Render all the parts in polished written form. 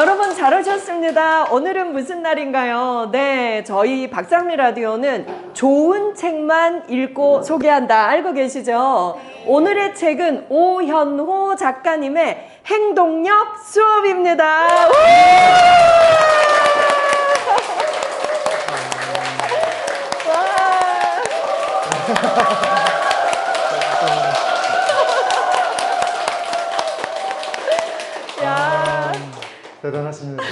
여러분 잘 오셨습니다. 오늘은 무슨 날인가요? 네, 저희 박상미 라디오는 좋은 책만 읽고 소개한다. 알고 계시죠? 오늘의 책은 오현호 작가님의 행동력 수업입니다. 대단하십니다.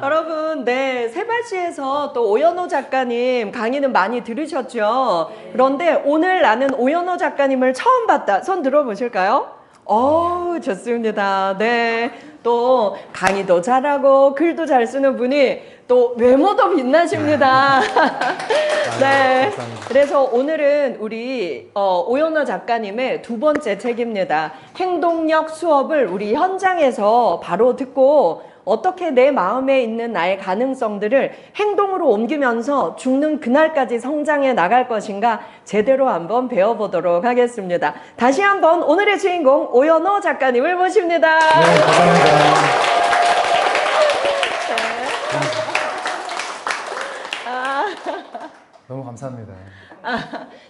여러분, 네, 세바시에서 또 오연호 작가님 강의는 많이 들으셨죠? 그런데 오늘 나는 오연호 작가님을 처음 봤다. 손 들어보실까요? 좋습니다. 네. 또 강의도 잘하고 글도 잘 쓰는 분이 또 외모도 빛나십니다. 네. 감사합니다. 그래서 오늘은 우리 오연호 작가님의 두 번째 책입니다. 행동력 수업을 우리 현장에서 바로 듣고 어떻게 내 마음에 있는 나의 가능성들을 행동으로 옮기면서 죽는 그날까지 성장해 나갈 것인가 제대로 한번 배워보도록 하겠습니다. 다시 한번 오늘의 주인공 오연호 작가님을 모십니다. 네, 감사합니다. 너무 감사합니다.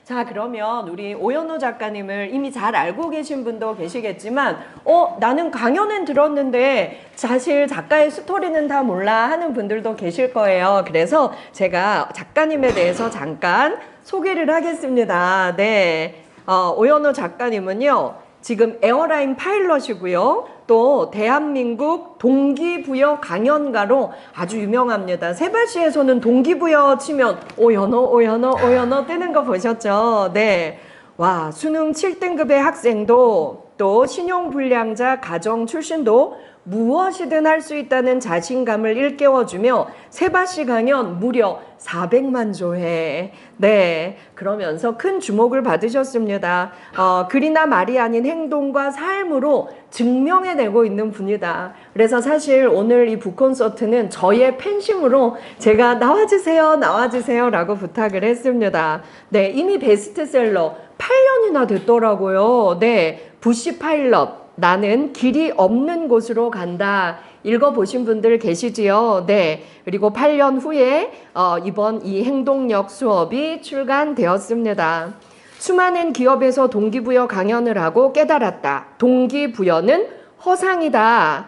자, 그러면 우리 오연호 작가님을 이미 잘 알고 계신 분도 계시겠지만 나는 강연은 들었는데 사실 작가의 스토리는 다 몰라 하는 분들도 계실 거예요. 그래서 제가 작가님에 대해서 잠깐 소개를 하겠습니다. 네, 오연호 작가님은요 지금 에어라인 파일럿이고요. 또 대한민국 동기부여 강연가로 아주 유명합니다. 세바시에서는 동기부여 치면 오연호 뜨는 거 보셨죠? 네. 와, 수능 7등급의 학생도 또 신용불량자 가정 출신도 무엇이든 할 수 있다는 자신감을 일깨워주며 세바시 강연 무려 400만 조회. 네, 그러면서 큰 주목을 받으셨습니다. 글이나 말이 아닌 행동과 삶으로 증명해내고 있는 분이다. 그래서 사실 오늘 이 북콘서트는 저의 팬심으로 제가 나와주세요 라고 부탁을 했습니다. 네, 이미 베스트셀러 8년이나 됐더라고요. 네, 부시 파일럿 나는 길이 없는 곳으로 간다. 읽어보신 분들 계시지요? 네. 그리고 8년 후에 이번 이 행동력 수업이 출간되었습니다. 수많은 기업에서 동기부여 강연을 하고 깨달았다. 동기부여는 허상이다.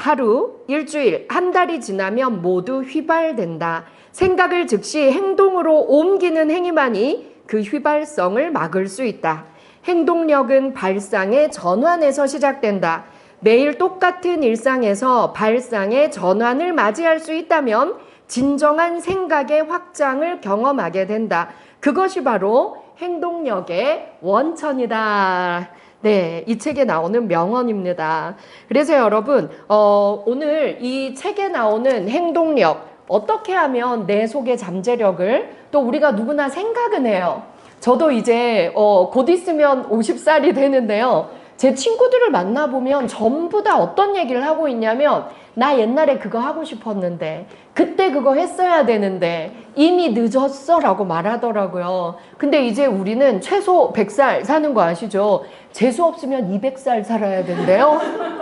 하루, 일주일, 한 달이 지나면 모두 휘발된다. 생각을 즉시 행동으로 옮기는 행위만이 그 휘발성을 막을 수 있다. 행동력은 발상의 전환에서 시작된다. 매일 똑같은 일상에서 발상의 전환을 맞이할 수 있다면 진정한 생각의 확장을 경험하게 된다. 그것이 바로 행동력의 원천이다. 네, 이 책에 나오는 명언입니다. 그래서 여러분, 오늘 이 책에 나오는 행동력, 어떻게 하면 내 속의 잠재력을 또 우리가 누구나 생각은 해요. 저도 이제 곧 있으면 50살이 되는데요. 제 친구들을 만나보면 전부 다 어떤 얘기를 하고 있냐면 나 옛날에 그거 하고 싶었는데 그때 그거 했어야 되는데 이미 늦었어 라고 말하더라고요. 근데 이제 우리는 최소 100살 사는 거 아시죠? 재수 없으면 200살 살아야 된대요.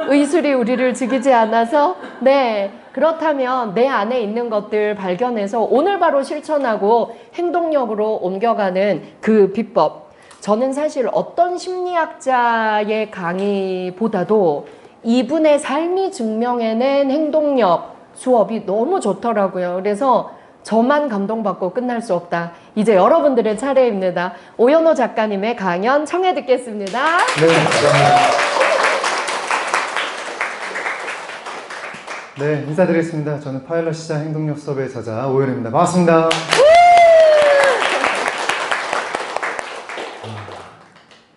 의술이 우리를 죽이지 않아서. 네, 그렇다면 내 안에 있는 것들 발견해서 오늘 바로 실천하고 행동력으로 옮겨가는 그 비법. 저는 사실 어떤 심리학자의 강의보다도 이분의 삶이 증명해낸 행동력 수업이 너무 좋더라고요. 그래서 저만 감동받고 끝날 수 없다. 이제 여러분들의 차례입니다. 오연호 작가님의 강연 청해 듣겠습니다. 네, 감사합니다. 네, 인사드리겠습니다. 저는 파일럿 시장 행동력 수업의 저자 오연호입니다. 반갑습니다.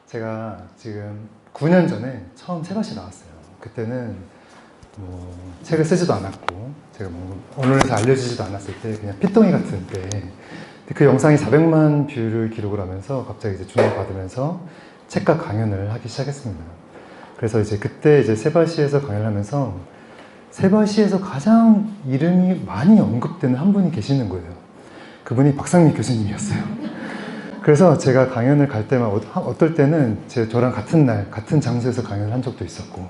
제가 지금 9년 전에 처음 세바시 나왔어요. 그때는 뭐 책을 쓰지도 않았고 제가 뭐 언론에서 알려지지도 않았을 때 그냥 피똥이 같은 때 그 영상이 400만 뷰를 기록을 하면서 갑자기 이제 주목을 받으면서 책과 강연을 하기 시작했습니다. 그래서 이제 그때 이제 세바시에서 강연을 하면서 세바시에서 가장 이름이 많이 언급되는 한 분이 계시는 거예요. 그분이 박상미 교수님이었어요. 그래서 제가 강연을 갈 때만 어떨 때는 저랑 같은 날 같은 장소에서 강연을 한 적도 있었고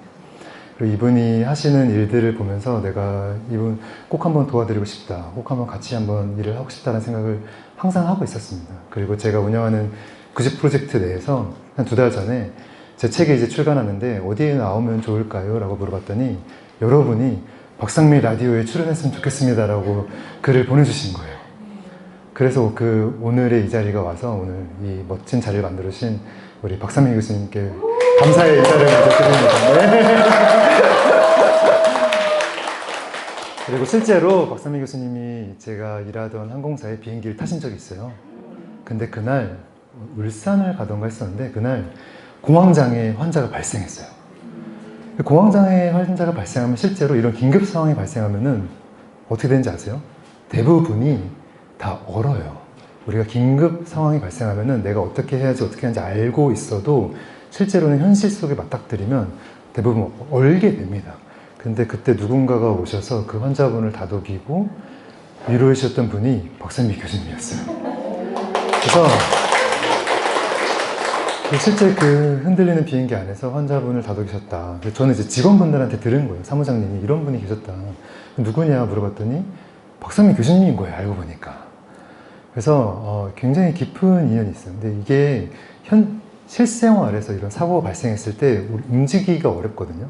그리고 이분이 하시는 일들을 보면서 내가 이분 꼭 한번 도와드리고 싶다, 꼭 한번 같이 한번 일을 하고 싶다는 생각을 항상 하고 있었습니다. 그리고 제가 운영하는 구직 프로젝트 내에서 한 2달 전에 제 책이 이제 출간하는데 어디에 나오면 좋을까요? 라고 물어봤더니 여러분이 박상민 라디오에 출연했으면 좋겠습니다 라고 글을 보내주신 거예요. 그래서 그 오늘의 이 자리가 와서 오늘 이 멋진 자리를 만들어주신 우리 박상민 교수님께 감사의 인사를 먼저 드립니다. 네. 그리고 실제로 박상민 교수님이 제가 일하던 항공사에 비행기를 타신 적이 있어요. 근데 그날 울산을 가던가 했었는데 그날 공황장애 환자가 발생했어요. 공황장애 환자가 발생하면 실제로 이런 긴급 상황이 발생하면은 어떻게 되는지 아세요? 대부분이 다 얼어요. 우리가 긴급 상황이 발생하면은 내가 어떻게 해야지 어떻게 하는지 알고 있어도 실제로는 현실 속에 맞닥뜨리면 대부분 얼게 됩니다. 근데 그때 누군가가 오셔서 그 환자분을 다독이고 위로해 주셨던 분이 박상민 교수님이었어요. 그래서 실제 그 흔들리는 비행기 안에서 환자분을 다독이셨다. 저는 이제 직원분들한테 들은 거예요. 사무장님이 이런 분이 계셨다. 누구냐 물어봤더니 박상민 교수님인 거예요. 알고 보니까. 그래서 굉장히 깊은 인연이 있어요. 근데 이게 실생활에서 이런 사고가 발생했을 때 우리 움직이기가 어렵거든요.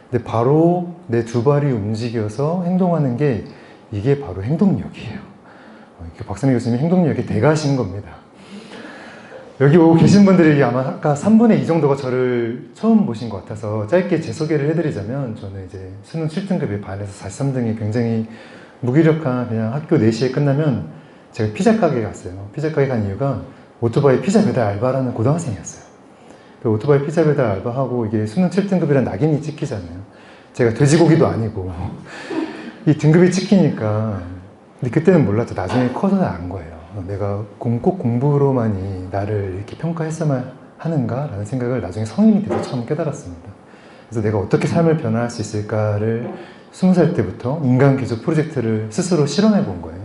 근데 바로 내 두 발이 움직여서 행동하는 게 이게 바로 행동력이에요. 박상민 교수님이 행동력의 대가신 겁니다. 여기 오고 계신 분들이 아마 아까 3분의 2 정도가 저를 처음 보신 것 같아서 짧게 제 소개를 해드리자면 저는 이제 수능 7등급에 반해서 43등이 굉장히 무기력한 그냥 학교 4시에 끝나면 제가 피자 가게에 갔어요. 피자 가게 간 이유가 오토바이 피자 배달 알바라는 고등학생이었어요. 그 오토바이 피자 배달 알바하고 이게 수능 7등급이란 낙인이 찍히잖아요. 제가 돼지고기도 아니고 이 등급이 찍히니까 근데 그때는 몰랐죠. 나중에 커서 안 거예요. 내가 꼭 공부로만이 나를 이렇게 평가했어만 하는가? 라는 생각을 나중에 성인이 돼서 처음 깨달았습니다. 그래서 내가 어떻게 삶을 변화할 수 있을까를 20살 때부터 인간 개조 프로젝트를 스스로 실험해 본 거예요.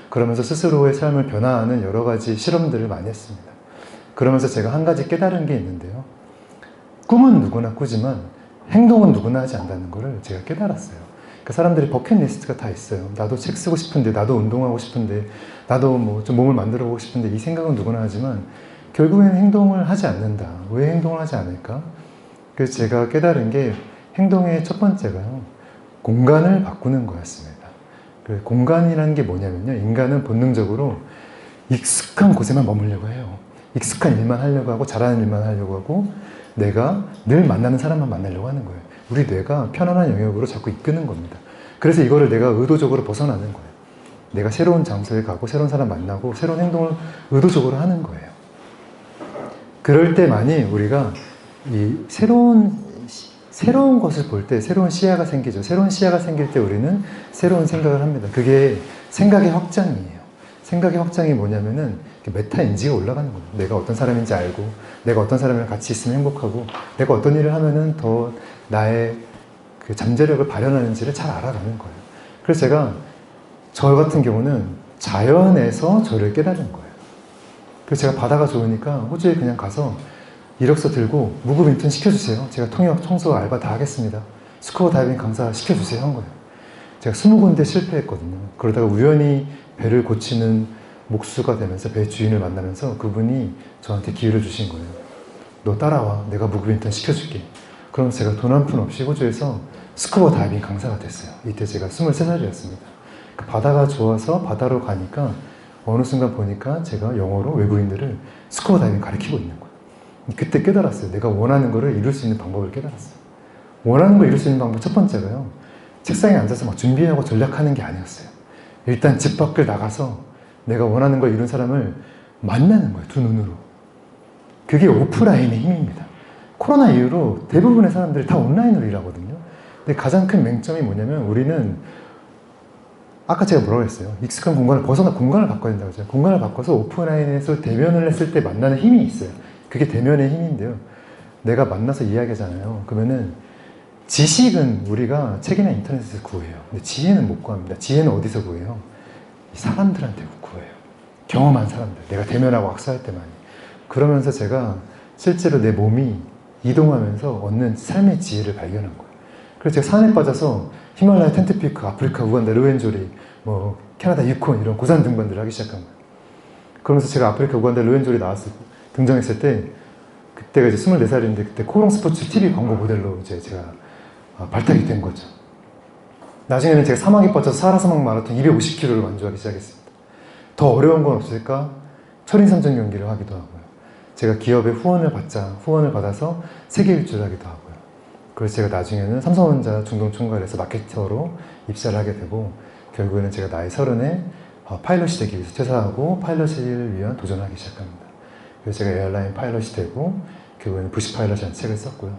그러면서 스스로의 삶을 변화하는 여러 가지 실험들을 많이 했습니다. 그러면서 제가 한 가지 깨달은 게 있는데요. 꿈은 누구나 꾸지만 행동은 누구나 하지 않는다는 것을 제가 깨달았어요. 그러니까 사람들이 버킷리스트가 다 있어요. 나도 책 쓰고 싶은데, 나도 운동하고 싶은데, 나도 뭐 좀 몸을 만들어 보고 싶은데 이 생각은 누구나 하지만 결국에는 행동을 하지 않는다. 왜 행동을 하지 않을까? 그래서 제가 깨달은 게 행동의 첫 번째가요. 공간을 바꾸는 거였습니다. 그 공간이라는 게 뭐냐면요. 인간은 본능적으로 익숙한 곳에만 머물려고 해요. 익숙한 일만 하려고 하고 잘하는 일만 하려고 하고 내가 늘 만나는 사람만 만나려고 하는 거예요. 우리 뇌가 편안한 영역으로 자꾸 이끄는 겁니다. 그래서 이거를 내가 의도적으로 벗어나는 거예요. 내가 새로운 장소에 가고 새로운 사람 만나고 새로운 행동을 의도적으로 하는 거예요. 그럴 때만이 우리가 이 새로운 것을 볼 때 새로운 시야가 생기죠. 새로운 시야가 생길 때 우리는 새로운 생각을 합니다. 그게 생각의 확장이에요. 생각의 확장이 뭐냐면은 메타인지가 올라가는 거예요. 내가 어떤 사람인지 알고 내가 어떤 사람이랑 같이 있으면 행복하고 내가 어떤 일을 하면은 더 나의 그 잠재력을 발현하는지를 잘 알아가는 거예요. 그래서 제가 저 같은 경우는 자연에서 저를 깨달은 거예요. 그래서 제가 바다가 좋으니까 호주에 그냥 가서 이력서 들고 무급 인턴 시켜주세요. 제가 통역, 청소, 알바 다 하겠습니다. 스쿠버 다이빙 강사 시켜주세요 한 거예요. 제가 20군데 실패했거든요. 그러다가 우연히 배를 고치는 목수가 되면서 배 주인을 만나면서 그분이 저한테 기회를 주신 거예요. 너 따라와. 내가 무급 인턴 시켜줄게. 그럼 제가 돈 한 푼 없이 호주에서 스쿠버 다이빙 강사가 됐어요. 이때 제가 23살이었습니다. 그 바다가 좋아서 바다로 가니까 어느 순간 보니까 제가 영어로 외국인들을 스쿠버 다이빙 가르치고 있는 거예요. 그때 깨달았어요. 내가 원하는 거를 이룰 수 있는 방법을 깨달았어요. 원하는 걸 이룰 수 있는 방법 첫 번째가요. 책상에 앉아서 막 준비하고 전략하는 게 아니었어요. 일단 집 밖을 나가서 내가 원하는 걸 이룬 사람을 만나는 거예요. 두 눈으로. 그게 오프라인의 힘입니다. 코로나 이후로 대부분의 사람들이 다 온라인으로 일하거든요. 근데 가장 큰 맹점이 뭐냐면 우리는 아까 제가 뭐라고 했어요? 익숙한 공간을 벗어나 공간을 바꿔야 된다고 했잖아요. 공간을 바꿔서 오프라인에서 대면을 했을 때 만나는 힘이 있어요. 그게 대면의 힘인데요. 내가 만나서 이야기하잖아요. 그러면은 지식은 우리가 책이나 인터넷에서 구해요. 근데 지혜는 못 구합니다. 지혜는 어디서 구해요? 사람들한테 구해요. 경험한 사람들. 내가 대면하고 악수할 때만이. 그러면서 제가 실제로 내 몸이 이동하면서 얻는 삶의 지혜를 발견한 거예요. 그래서 제가 산에 빠져서 히말라야 텐트피크, 아프리카, 우간다, 르웬조리, 뭐 캐나다 유콘 이런 고산 등반들을 하기 시작한 거예요. 그러면서 제가 아프리카, 우간다, 르웬조리 등장했을 때 그때가 이제 24살인데 그때 코롱 스포츠 TV 광고 모델로 이제 제가 발탁이 된 거죠. 나중에는 제가 사막에 빠져서 사하라 사막 마라톤 250km를 완주하기 시작했습니다. 더 어려운 건 없을까? 철인 3전 경기를 하기도 하고요. 제가 기업의 후원을 받아서 세계 일주를 하기도 하고요. 그래서 제가 나중에는 삼성전자 중동총괄에서 마케터로 입사를 하게 되고 결국에는 제가 나이 30에 파일럿이 되기 위해서 퇴사하고 파일럿을 위한 도전을 하기 시작합니다. 그래서 제가 에어라인 파일럿이 되고 결국에는 부시 파일럿이라는 책을 썼고요.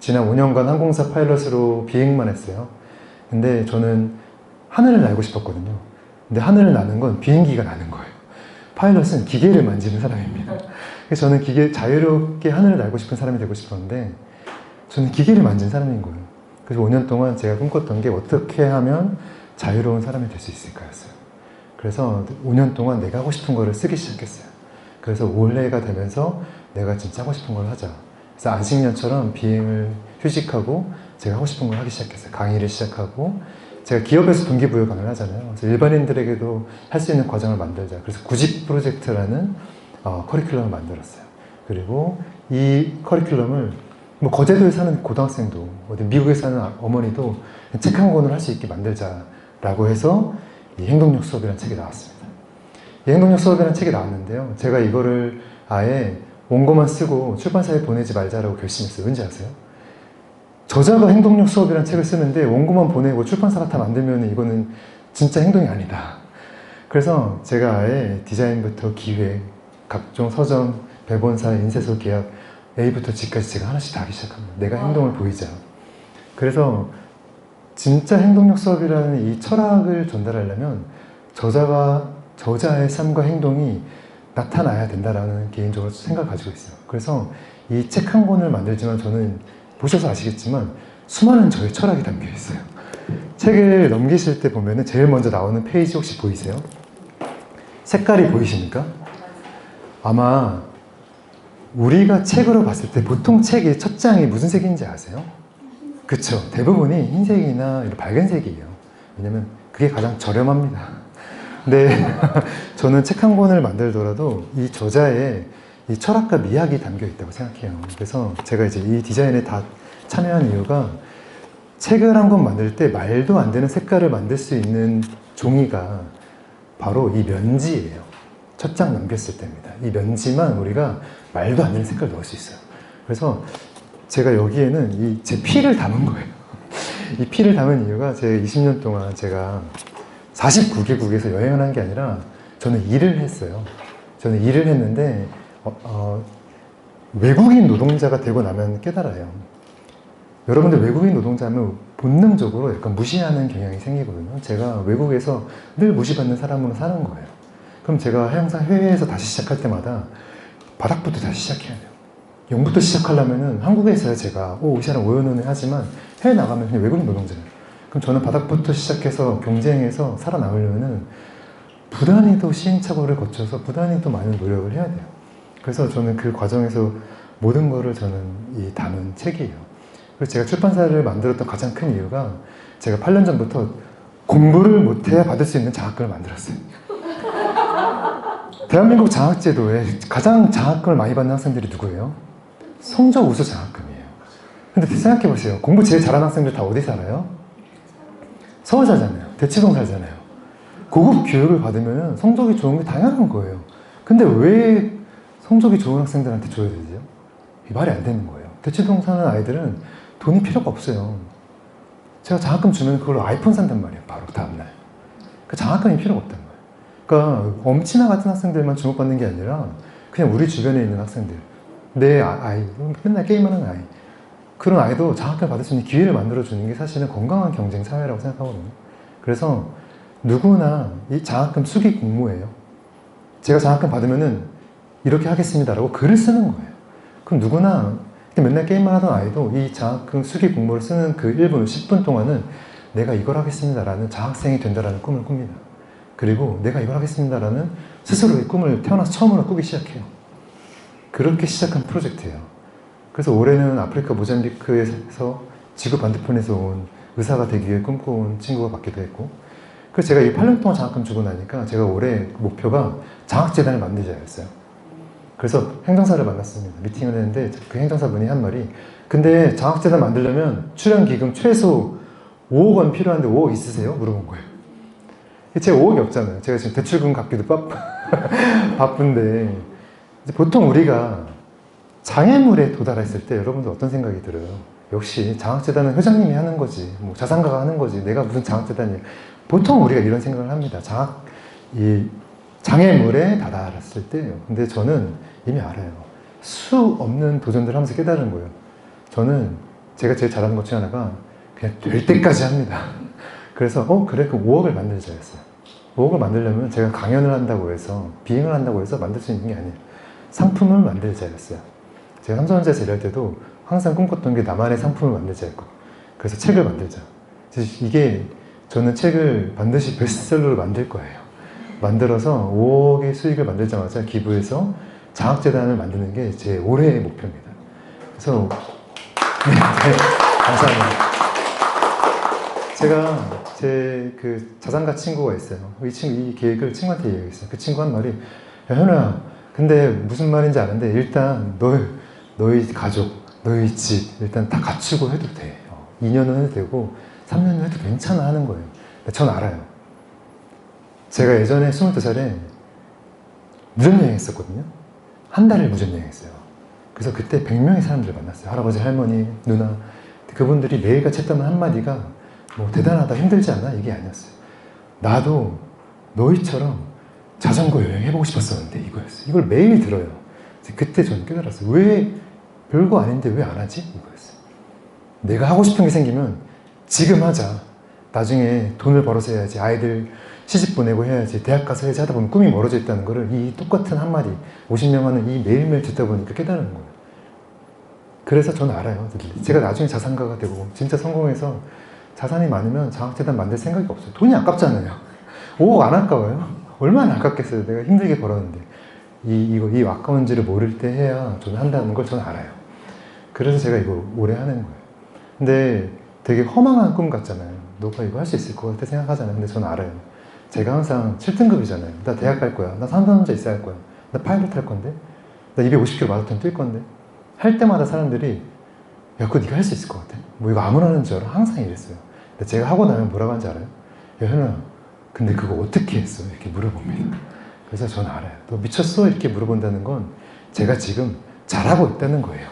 지난 5년간 항공사 파일럿으로 비행만 했어요. 근데 저는 하늘을 날고 싶었거든요. 근데 하늘을 나는 건 비행기가 나는 거예요. 파일럿은 기계를 만지는 사람입니다. 그래서 저는 자유롭게 하늘을 날고 싶은 사람이 되고 싶었는데 저는 기계를 만진 사람인 거예요. 그래서 5년 동안 제가 꿈꿨던 게 어떻게 하면 자유로운 사람이 될 수 있을까였어요. 그래서 5년 동안 내가 하고 싶은 거를 쓰기 시작했어요. 그래서 올해가 되면서 내가 진짜 하고 싶은 걸 하자. 그래서 안식년처럼 비행을 휴직하고 제가 하고 싶은 걸 하기 시작했어요. 강의를 시작하고 제가 기업에서 동기부여강을 하잖아요. 그래서 일반인들에게도 할 수 있는 과정을 만들자. 그래서 구직 프로젝트라는 커리큘럼을 만들었어요. 그리고 이 커리큘럼을 뭐 거제도에 사는 고등학생도 어디 미국에 사는 어머니도 책 한 권을 할 수 있게 만들자라고 해서 이 행동력 수업이라는 책이 나왔습니다. 이 행동력 수업이라는 책이 나왔는데요. 제가 이거를 아예 원고만 쓰고 출판사에 보내지 말자라고 결심했어요. 왠지 아세요? 저자가 행동력 수업이라는 책을 쓰는데 원고만 보내고 출판사가 다 만들면 이거는 진짜 행동이 아니다. 그래서 제가 아예 디자인부터 기획, 각종 서점, 배본사, 인쇄소 계약, A부터 G까지 제가 하나씩 다 하기 시작합니다. 내가 행동을 보이자. 그래서 진짜 행동력 수업이라는 이 철학을 전달하려면 저자의 삶과 행동이 나타나야 된다라는 개인적으로 생각을 가지고 있어요. 그래서 이 책 한 권을 만들지만 저는 보셔서 아시겠지만 수많은 저의 철학이 담겨 있어요. 책을 넘기실 때 보면은 제일 먼저 나오는 페이지 혹시 보이세요? 색깔이 보이십니까? 아마 우리가 책으로 봤을 때 보통 책의 첫 장이 무슨 색인지 아세요? 그쵸? 대부분이 흰색이나 밝은색이에요. 왜냐면 그게 가장 저렴합니다. 근데 저는 책 한 권을 만들더라도 이 저자의 이 철학과 미학이 담겨 있다고 생각해요. 그래서 제가 이제 이 디자인에 다 참여한 이유가 책을 한 권 만들 때 말도 안 되는 색깔을 만들 수 있는 종이가 바로 이 면지예요. 첫 장 넘겼을 때입니다. 이 면지만 우리가 말도 안 되는 색깔을 넣을 수 있어요. 그래서 제가 여기에는 제 피를 담은 거예요. 이 피를 담은 이유가 제 20년 동안 제가 49개국에서 여행을 한 게 아니라 저는 일을 했어요. 저는 일을 했는데 외국인 노동자가 되고 나면 깨달아요. 여러분들 외국인 노동자면 본능적으로 약간 무시하는 경향이 생기거든요. 제가 외국에서 늘 무시받는 사람으로 사는 거예요. 그럼 제가 항상 해외에서 다시 시작할 때마다 바닥부터 다시 시작해야 돼요. 0부터 시작하려면은 한국에서야 제가 이 사람 오연원을 하지만 해외 나가면 그냥 외국인 노동자예요. 그럼 저는 바닥부터 시작해서 경쟁해서 살아남으려면은 부단히도 시행착오를 거쳐서 부단히도 많은 노력을 해야 돼요. 그래서 저는 그 과정에서 모든 거를 저는 담은 책이에요. 그래서 제가 출판사를 만들었던 가장 큰 이유가 제가 8년 전부터 공부를 못해야 받을 수 있는 장학금을 만들었어요. 대한민국 장학제도에 가장 장학금을 많이 받는 학생들이 누구예요? 성적 우수 장학금이에요. 근데 생각해 보세요. 공부 제일 잘하는 학생들 다 어디 살아요? 서울 살잖아요. 대치동 살잖아요. 고급 교육을 받으면 성적이 좋은 게 당연한 거예요. 근데 왜 성적이 좋은 학생들한테 줘야 되죠? 말이 안 되는 거예요. 대치동 사는 아이들은 돈이 필요가 없어요. 제가 장학금 주면 그걸로 아이폰 산단 말이에요. 바로 다음날. 그 장학금이 필요가 없단 말이에요. 그러니까 엄친아 같은 학생들만 주목받는 게 아니라 그냥 우리 주변에 있는 학생들, 내 아이, 맨날 게임하는 아이, 그런 아이도 장학금 받을 수 있는 기회를 만들어주는 게 사실은 건강한 경쟁 사회라고 생각하거든요. 그래서 누구나 이 장학금 수기 공모예요. 제가 장학금 받으면은 이렇게 하겠습니다라고 글을 쓰는 거예요. 그럼 누구나 맨날 게임만 하던 아이도 이 장학금 수기 공모를 쓰는 그 1분, 10분 동안은 내가 이걸 하겠습니다라는 장학생이 된다라는 꿈을 꿉니다. 그리고 내가 이걸 하겠습니다라는 스스로의 꿈을 태어나서 처음으로 꾸기 시작해요. 그렇게 시작한 프로젝트예요. 그래서 올해는 아프리카 모잠비크에서 지구 반대편에서 온 의사가 되기 위해 꿈꿔온 친구가 받기도 했고, 그래서 제가 이 8년 동안 장학금 주고 나니까 제가 올해 목표가 장학재단을 만들자였어요. 그래서 행정사를 만났습니다. 미팅을 했는데 그 행정사분이 한 말이, 근데 장학재단 만들려면 출연기금 최소 5억 원 필요한데 5억 있으세요? 물어본 거예요. 제가 5억이 없잖아요. 제가 지금 대출금 갚기도 바쁜데, 보통 우리가 장애물에 도달했을 때 여러분들 어떤 생각이 들어요? 역시 장학재단은 회장님이 하는 거지, 뭐 자산가가 하는 거지, 내가 무슨 장학재단이야. 보통 우리가 이런 생각을 합니다. 이 장애물에 다다랐을 때예요. 근데 저는 이미 알아요. 수 없는 도전들을 하면서 깨달은 거예요. 저는 제가 제일 잘하는 것 중에 하나가 그냥 될 때까지 합니다. 그래서 그래, 그 5억을 만들자 했어요. 5억을 만들려면 제가 강연을 한다고 해서, 비행을 한다고 해서 만들 수 있는 게 아니에요. 상품을 만들자 했어요. 제가 삼성전자에서 일할 때도 항상 꿈꿨던 게 나만의 상품을 만들자 했고, 그래서 책을 만들자. 이게 저는 책을 반드시 베스트셀러로 만들 거예요. 만들어서 5억의 수익을 만들자마자 기부해서 장학재단을 만드는 게 제 올해의 목표입니다. 그래서 네, 감사합니다. 제가 제 그 자산가 친구가 있어요. 이 계획을 친구한테 얘기했어요. 그 친구 한 말이, 야, 현우야, 근데 무슨 말인지 아는데 일단 너희 가족, 너희 집 일단 다 갖추고 해도 돼. 2년은 해도 되고 3년은 해도 괜찮아 하는 거예요. 전 알아요. 제가 예전에 22살에 무전여행 했었거든요. 한 달을 무전여행 했어요. 그래서 그때 100명의 사람들을 만났어요. 할아버지, 할머니, 누나. 그분들이 매일같이 했던 한마디가 뭐 대단하다, 힘들지 않아? 이게 아니었어요. 나도 너희처럼 자전거 여행 해보고 싶었었는데 이거였어요. 이걸 매일 들어요. 그때 저는 깨달았어요. 왜 별거 아닌데 왜 안 하지? 이거였어요. 내가 하고 싶은 게 생기면 지금 하자. 나중에 돈을 벌어서 해야지. 아이들 시집 보내고 해야지. 대학 가서 해야지 하다 보면 꿈이 멀어져 있다는 거를 이 똑같은 한마디 50명 하는 이 매일매일 듣다 보니까 깨달은 거예요. 그래서 저는 알아요. 제가 나중에 자산가가 되고 진짜 성공해서 자산이 많으면 장학재단 만들 생각이 없어요. 돈이 아깝잖아요. 5억 안 아까워요? 얼마나 아깝겠어요. 내가 힘들게 벌었는데. 이 아까운지를 모를 때 해야 저는 한다는 걸 저는 알아요. 그래서 제가 이거 오래 하는 거예요. 근데 되게 허망한 꿈 같잖아요. 너가 이거 할 수 있을 것 같아 생각하잖아요. 근데 저는 알아요. 제가 항상 7등급이잖아요. 나 대학 갈 거야. 나 삼성전자 있어야 할 거야. 나 파일럿 할 건데. 나 250km 마라톤 뛸 건데. 할 때마다 사람들이, 야, 그거 네가 할 수 있을 것 같아? 뭐 이거 아무나 하는 줄 알아? 항상 이랬어요. 근데 제가 하고 나면 뭐라고 하는지 알아요? 야, 현우야, 근데 그거 어떻게 했어? 이렇게 물어봅니다. 그래서 저는 알아요. 너 미쳤어? 이렇게 물어본다는 건 제가 지금 잘하고 있다는 거예요.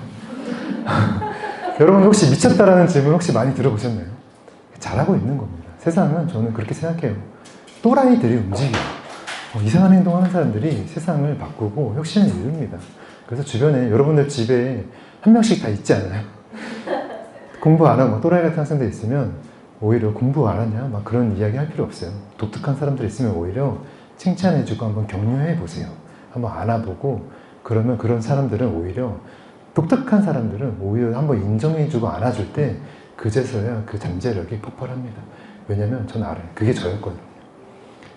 여러분 혹시 미쳤다라는 질문 혹시 많이 들어보셨나요? 잘하고 있는 겁니다. 세상은 저는 그렇게 생각해요. 또라이들이 움직여요. 이상한 행동하는 사람들이 세상을 바꾸고 혁신을 이룹니다. 그래서 주변에 여러분들 집에 한 명씩 다 있지 않아요? 공부 안 하고 또라이 같은 학생들 있으면 오히려 공부 안 하냐? 막 그런 이야기 할 필요 없어요. 독특한 사람들 있으면 오히려 칭찬해주고 한번 격려해 보세요. 한번 안아보고, 그러면 그런 사람들은 오히려, 독특한 사람들은 오히려 한번 인정해주고 안아줄 때 그제서야 그 잠재력이 폭발합니다. 왜냐면 저는 알아요. 그게 저였거든요.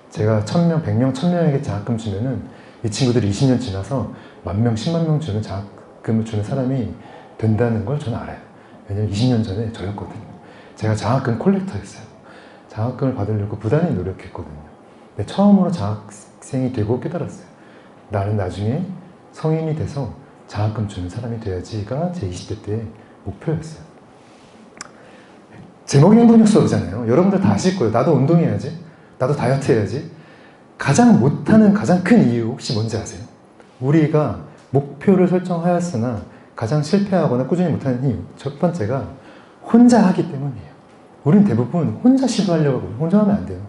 제가 1000명, 100명, 1000명에게 장학금 주면은 이 친구들이 20년 지나서 10,000명, 10만 명 주는 장학금을 주는 사람이 된다는 걸 저는 알아요. 왜냐면 20년 전에 저였거든요. 제가 장학금 콜렉터였어요. 장학금을 받으려고 부단히 노력했거든요. 근데 처음으로 장학생이 되고 깨달았어요. 나는 나중에 성인이 돼서 장학금 주는 사람이 돼야지가 제 20대 때의 목표였어요. 제목이 행동력 수업이잖아요. 여러분들 다 아실 거예요. 나도 운동해야지. 나도 다이어트 해야지. 가장 못하는 가장 큰 이유 혹시 뭔지 아세요? 우리가 목표를 설정하였으나 가장 실패하거나 꾸준히 못하는 이유, 첫 번째가 혼자 하기 때문이에요. 우린 대부분 혼자 시도하려고 하고 혼자 하면 안 돼요.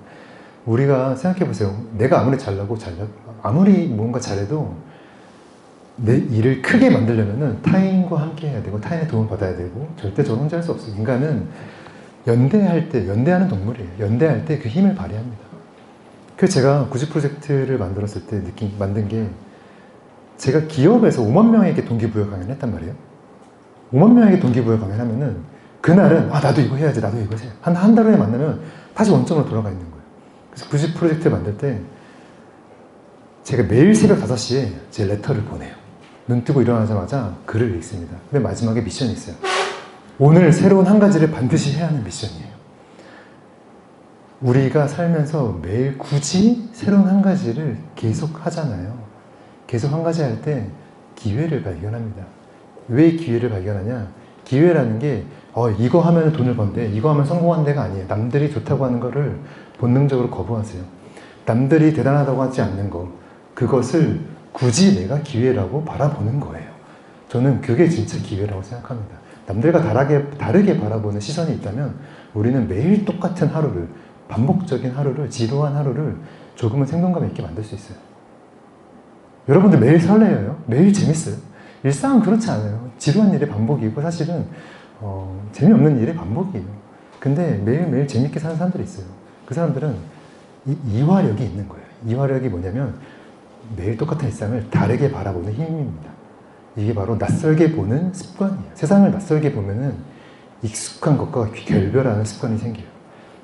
우리가 생각해 보세요. 내가 아무리 잘나고 아무리 뭔가 잘해도 내 일을 크게 만들려면은 타인과 함께 해야 되고 타인의 도움을 받아야 되고 절대 저는 혼자 할 수 없어요. 인간은 연대하는 동물이에요. 연대할 때 그 힘을 발휘합니다. 그래서 제가 구직 프로젝트를 만들었을 때 만든 게, 제가 기업에서 5만 명에게 동기부여 강연을 했단 말이에요. 5만 명에게 동기부여 강연하면은 그날은 나도 이거 해야지, 나도 이거 해야지. 한 달 후에 만나면 다시 원점으로 돌아가 있는 거예요. 그래서 구직 프로젝트를 만들 때 제가 매일 새벽 5시에 제 레터를 보내요. 눈 뜨고 일어나자마자 글을 읽습니다. 근데 마지막에 미션이 있어요. 오늘 새로운 한 가지를 반드시 해야 하는 미션이에요. 우리가 살면서 매일 굳이 새로운 한 가지를 계속 하잖아요. 계속 한 가지 할 때 기회를 발견합니다. 왜 기회를 발견하냐? 기회라는 게 이거 하면 돈을 번대, 이거 하면 성공한 데가 아니에요. 남들이 좋다고 하는 거를 본능적으로 거부하세요. 남들이 대단하다고 하지 않는 거, 그것을 굳이 내가 기회라고 바라보는 거예요. 저는 그게 진짜 기회라고 생각합니다. 남들과 다르게 바라보는 시선이 있다면 우리는 매일 똑같은 하루를, 반복적인 하루를, 지루한 하루를 조금은 생동감 있게 만들 수 있어요. 여러분들 매일 설레요. 매일 재밌어요. 일상은 그렇지 않아요. 지루한 일의 반복이고 사실은 재미없는 일의 반복이에요. 근데 매일매일 재밌게 사는 사람들이 있어요. 그 사람들은 이화력이 있는 거예요. 이화력이 뭐냐면 매일 똑같은 일상을 다르게 바라보는 힘입니다. 이게 바로 낯설게 보는 습관이에요. 세상을 낯설게 보면은 익숙한 것과 결별하는 습관이 생겨요.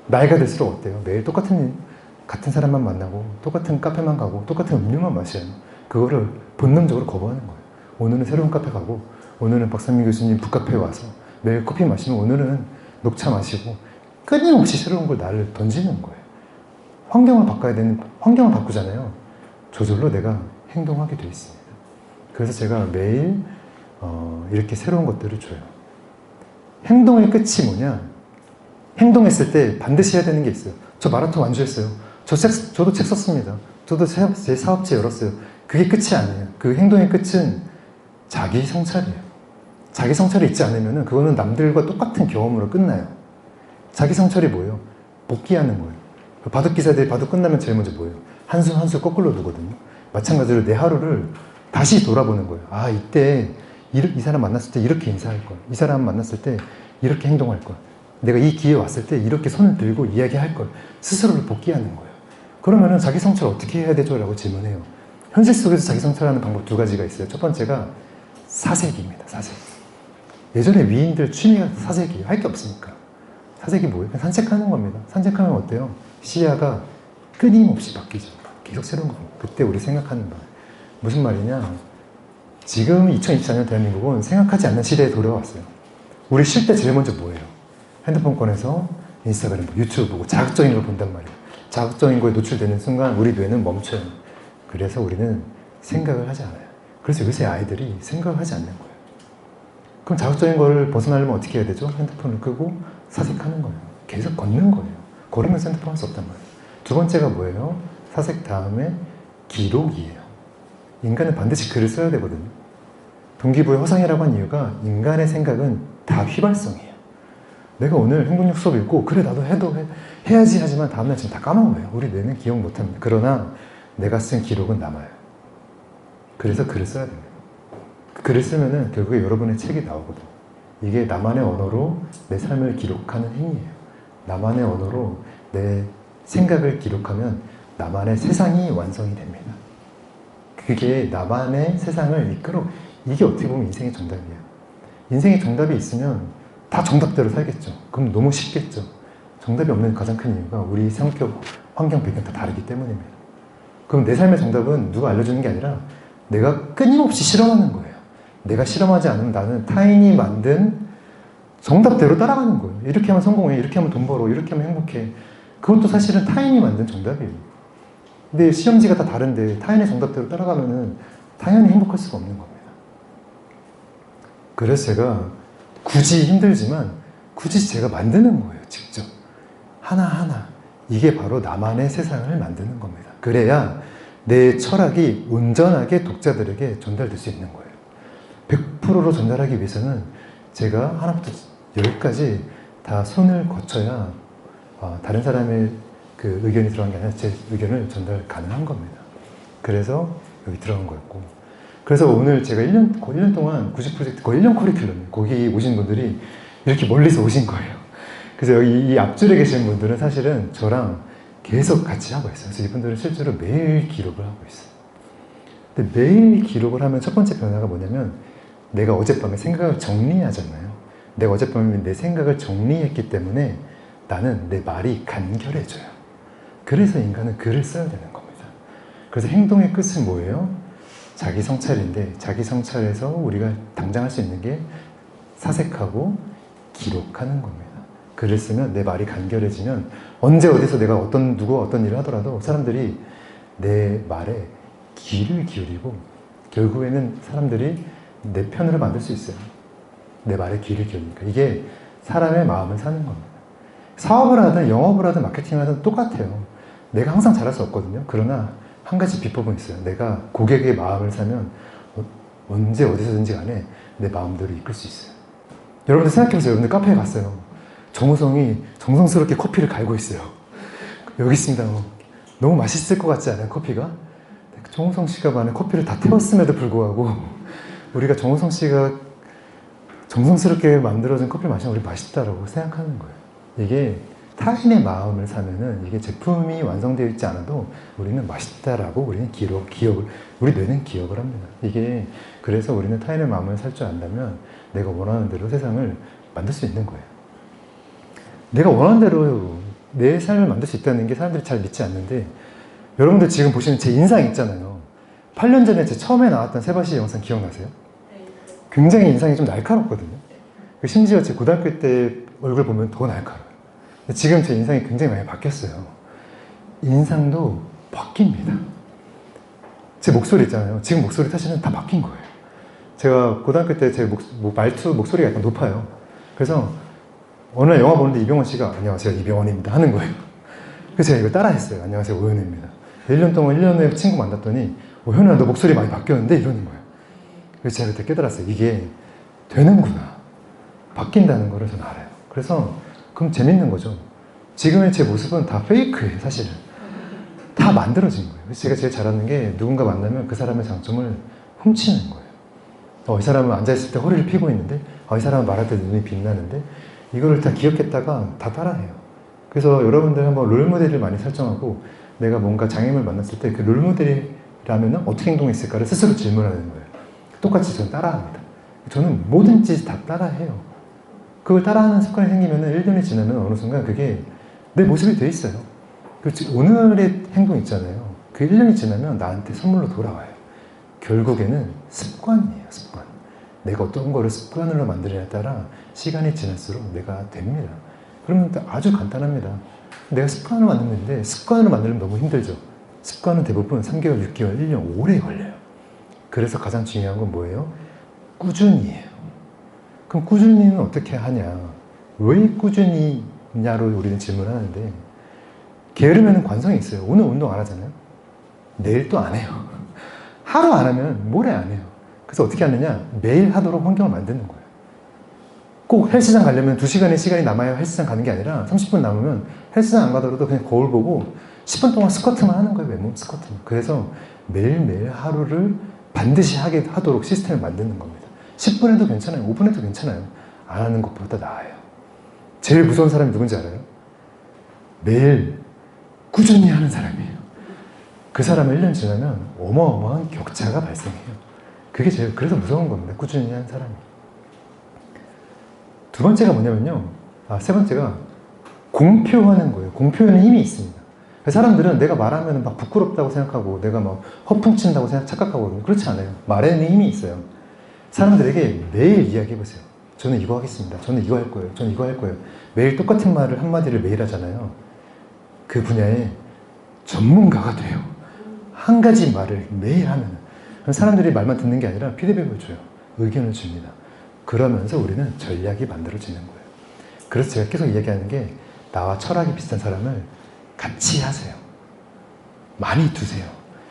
나이가 들수록 어때요? 매일 같은 사람만 만나고 똑같은 카페만 가고 똑같은 음료만 마셔요. 그거를 본능적으로 거부하는 거예요. 오늘은 새로운 카페 가고 오늘은 박상민 교수님 북카페에 와서 매일 커피 마시면 오늘은 녹차 마시고 끊임없이 새로운 걸 나를 던지는 거예요. 환경을 바꾸잖아요. 저절로 내가 행동하게 돼 있습니다. 그래서 제가 매일 이렇게 새로운 것들을 줘요. 행동의 끝이 뭐냐? 행동했을 때 반드시 해야 되는 게 있어요. 저 마라톤 완주했어요. 저도 책 썼습니다. 저도 제 사업체 열었어요. 그게 끝이 아니에요. 그 행동의 끝은 자기 성찰이에요. 자기 성찰이 있지 않으면 그거는 남들과 똑같은 경험으로 끝나요. 자기 성찰이 뭐예요? 복귀하는 거예요. 바둑 기사들이 바둑 끝나면 제일 먼저 뭐예요? 한수 한수 거꾸로 두거든요. 마찬가지로 내 하루를 다시 돌아보는 거예요. 아, 이때 이 사람 만났을 때 이렇게 인사할 걸. 이 사람 만났을 때 이렇게 행동할 걸. 내가 이 기회 왔을 때 이렇게 손을 들고 이야기할 걸. 스스로를 복귀하는 거예요. 그러면은 자기 성찰 어떻게 해야 되죠? 라고 질문해요. 현실 속에서 자기 성찰하는 방법 두 가지가 있어요. 첫 번째가 사색입니다. 사색. 예전에 위인들 취미가 사색이에요. 할 게 없으니까. 사색이 뭐예요? 그냥 산책하는 겁니다. 산책하면 어때요? 시야가 끊임없이 바뀌죠. 계속 새로운 거. 그때 우리 생각하는 말. 무슨 말이냐? 지금 2024년 대한민국은 생각하지 않는 시대에 돌아왔어요. 우리 쉴 때 제일 먼저 뭐예요? 핸드폰 꺼내서 인스타그램, 유튜브 보고 자극적인 걸 본단 말이에요. 자극적인 거에 노출되는 순간 우리 뇌는 멈춰요. 그래서 우리는 생각을 하지 않아요. 그래서 요새 아이들이 생각을 하지 않는 거예요. 그럼 자극적인 걸 벗어나려면 어떻게 해야 되죠? 핸드폰을 끄고 사색하는 거예요. 계속 걷는 거예요. 걸으면서 핸드폰 할 수 없단 말이에요. 두 번째가 뭐예요? 사색 다음에 기록이에요. 인간은 반드시 글을 써야 되거든요. 동기부여 허상이라고 한 이유가 인간의 생각은 다 휘발성이에요. 내가 오늘 행동력 수업 읽고 그래 나도 해야지 하지만 다음날 지금 다 까먹어요. 우리 뇌는 기억 못합니다. 그러나 내가 쓴 기록은 남아요. 그래서 글을 써야 됩니다. 글을 쓰면은 결국에 여러분의 책이 나오거든요. 이게 나만의 언어로 내 삶을 기록하는 행위예요. 나만의 언어로 내 생각을 기록하면 나만의 세상이 완성이 됩니다. 그게 나만의 세상을 이게 어떻게 보면 인생의 정답이에요. 인생의 정답이 있으면 다 정답대로 살겠죠. 그럼 너무 쉽겠죠. 정답이 없는 가장 큰 이유가 우리 성격, 환경, 배경 다 다르기 때문입니다. 그럼 내 삶의 정답은 누가 알려주는 게 아니라 내가 끊임없이 실험하는 거예요. 내가 실험하지 않으면 나는 타인이 만든 정답대로 따라가는 거예요. 이렇게 하면 성공해, 이렇게 하면 돈 벌어, 이렇게 하면 행복해. 그것도 사실은 타인이 만든 정답이에요. 근데 시험지가 다 다른데 타인의 정답대로 따라가면은 당연히 행복할 수가 없는 겁니다. 그래서 제가 굳이 힘들지만 굳이 제가 만드는 거예요. 직접. 하나하나. 이게 바로 나만의 세상을 만드는 겁니다. 그래야 내 철학이 온전하게 독자들에게 전달될 수 있는 거예요. 100%로 전달하기 위해서는 제가 하나부터 10까지 다 손을 거쳐야 다른 사람의 그 의견이 들어간 게 아니라 제 의견을 전달 가능한 겁니다. 그래서 여기 들어간 거였고. 그래서 오늘 제가 거의 1년 동안 90프로젝트, 거의 1년 커리큘럼, 거기 오신 분들이 이렇게 멀리서 오신 거예요. 그래서 여기 이 앞줄에 계신 분들은 사실은 저랑 계속 같이 하고 있어요. 그래서 이분들은 실제로 매일 기록을 하고 있어요. 근데 매일 기록을 하면 첫 번째 변화가 뭐냐면 내가 어젯밤에 생각을 정리하잖아요. 내가 어젯밤에 내 생각을 정리했기 때문에 나는 내 말이 간결해져요. 그래서 인간은 글을 써야 되는 겁니다. 그래서 행동의 끝은 뭐예요? 자기 성찰인데 자기 성찰에서 우리가 당장 할 수 있는 게 사색하고 기록하는 겁니다. 글을 쓰면 내 말이 간결해지면 언제 어디서 내가 누구와 어떤 일을 하더라도 사람들이 내 말에 귀를 기울이고 결국에는 사람들이 내 편으로 만들 수 있어요. 내 말에 귀를 기울이니까. 이게 사람의 마음을 사는 겁니다. 사업을 하든 영업을 하든 마케팅을 하든 똑같아요. 내가 항상 잘할 수 없거든요. 그러나 한 가지 비법은 있어요. 내가 고객의 마음을 사면 언제 어디서든지 간에 내 마음대로 이끌 수 있어요. 여러분들 생각해보세요. 여러분들 카페에 갔어요. 정우성이 정성스럽게 커피를 갈고 있어요. 여기 있습니다. 너무 맛있을 것 같지 않아요? 커피가? 정우성 씨가 만약 커피를 다 태웠음에도 불구하고 우리가 정우성 씨가 정성스럽게 만들어진 커피를 마시면 우리 맛있다라고 생각하는 거예요. 이게 타인의 마음을 사면은 이게 제품이 완성되어 있지 않아도 우리는 맛있다라고 우리는 기억을 우리 뇌는 기억을 합니다. 이게 그래서 우리는 타인의 마음을 살 줄 안다면 내가 원하는 대로 세상을 만들 수 있는 거예요. 내가 원하는 대로 내 삶을 만들 수 있다는 게 사람들이 잘 믿지 않는데 여러분들 지금 보시는 제 인상 있잖아요. 8년 전에 제 처음에 나왔던 세바시 영상 기억나세요? 굉장히 인상이 좀 날카롭거든요. 심지어 제 고등학교 때 얼굴 보면 더 날카로워요. 지금 제 인상이 굉장히 많이 바뀌었어요. 인상도 바뀝니다. 제 목소리 있잖아요. 지금 목소리 사실은 다 바뀐 거예요. 제가 고등학교 때 제 목소리가 약간 높아요. 그래서 어느 날 영화 보는데 이병헌 씨가 안녕하세요 이병헌입니다 하는 거예요. 그래서 제가 이걸 따라 했어요. 안녕하세요 오현우입니다. 1년 동안 1년 후에 친구 만났더니 현우야 너 목소리 많이 바뀌었는데 이러는 거예요. 그래서 제가 그때 깨달았어요. 이게 되는구나. 바뀐다는 거를 저는 알아요. 그래서 그럼 재밌는 거죠. 지금의 제 모습은 다 페이크예요 사실은. 다 만들어진 거예요. 그래서 제가 제일 잘하는 게 누군가 만나면 그 사람의 장점을 훔치는 거예요. 이 사람은 앉아있을 때 허리를 펴고 있는데 이 사람은 말할 때 눈이 빛나는데 이거를 다 기억했다가 다 따라해요. 그래서 여러분들 한번 롤모델을 많이 설정하고 내가 뭔가 장애인을 만났을 때 그 롤모델이라면 어떻게 행동했을까를 스스로 질문하는 거예요. 똑같이 저는 따라합니다. 저는 모든 짓 다 따라해요. 그걸 따라하는 습관이 생기면 1년이 지나면 어느 순간 그게 내 모습이 돼 있어요. 오늘의 행동 있잖아요. 그 1년이 지나면 나한테 선물로 돌아와요. 결국에는 습관이에요. 습관. 내가 어떤 거를 습관으로 만드느냐에 따라 시간이 지날수록 내가 됩니다. 그러면 아주 간단합니다. 내가 습관을 만드는데 습관을 만들면 너무 힘들죠. 습관은 대부분 3개월, 6개월, 1년, 오래 걸려요. 그래서 가장 중요한 건 뭐예요? 꾸준히예요. 그럼 꾸준히는 어떻게 하냐? 왜 꾸준히냐로 우리는 질문하는데 게으르면 관성이 있어요. 오늘 운동 안 하잖아요. 내일 또 안 해요. 하루 안 하면 모레 안 해요. 그래서 어떻게 하느냐? 매일 하도록 환경을 만드는 거예요. 꼭 헬스장 가려면 2시간의 시간이 남아야 헬스장 가는 게 아니라 30분 남으면 헬스장 안 가더라도 그냥 거울 보고 10분 동안 스쿼트만 하는 거예요. 맨몸 스쿼트만. 그래서 매일매일 하루를 반드시 하도록 시스템을 만드는 겁니다. 10분 해도 괜찮아요. 5분 해도 괜찮아요. 안 하는 것보다 나아요. 제일 무서운 사람이 누군지 알아요? 매일 꾸준히 하는 사람이에요. 그 사람은 1년 지나면 어마어마한 격차가 발생해요. 그게 제일 그래서 무서운 겁니다. 꾸준히 하는 사람이. 두 번째가 뭐냐면요. 세 번째가 공표하는 거예요. 공표에는 힘이 있습니다. 사람들은 내가 말하면 막 부끄럽다고 생각하고 내가 막 허풍친다고 착각하거든요. 그렇지 않아요. 말에는 힘이 있어요. 사람들에게 매일 이야기해보세요. 저는 이거 하겠습니다. 저는 이거 할 거예요. 저는 이거 할 거예요. 매일 똑같은 말을 한마디를 매일 하잖아요. 그 분야에 전문가가 돼요. 한 가지 말을 매일 하면 사람들이 말만 듣는 게 아니라 피드백을 줘요. 의견을 줍니다. 그러면서 우리는 전략이 만들어지는 거예요. 그래서 제가 계속 이야기하는 게 나와 철학이 비슷한 사람을 같이 하세요. 많이 두세요.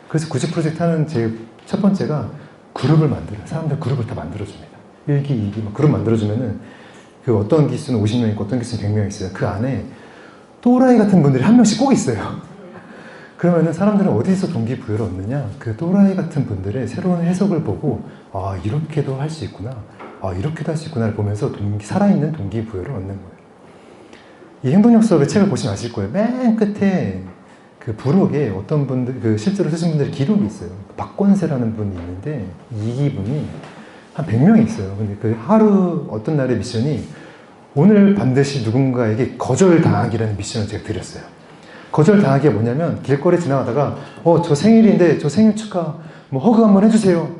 그래서 구직 프로젝트 하는 제 첫 번째가 그룹을 만들어요. 사람들 그룹을 다 만들어줍니다. 1기, 2기 막 그룹 만들어주면은 그 어떤 기수는 50명 있고 어떤 기수는 100명 있어요. 그 안에 또라이 같은 분들이 한 명씩 꼭 있어요. 그러면은 사람들은 어디서 동기부여를 얻느냐? 그 또라이 같은 분들의 새로운 해석을 보고 이렇게도 할 수 있구나. 이렇게도 할 수 있구나를 보면서 살아있는 동기부여를 얻는 거예요. 이 행동력 수업의 책을 보시면 아실 거예요. 맨 끝에 그 부록에 어떤 분들, 실제로 쓰신 분들의 기록이 있어요. 박권세라는 분이 있는데, 이분이 한 100명이 있어요. 근데 그 하루 어떤 날의 미션이 오늘 반드시 누군가에게 거절당하기라는 미션을 제가 드렸어요. 거절당하기가 뭐냐면, 길거리 지나가다가, 저 생일인데, 저 생일 축하, 허그 한번 해주세요.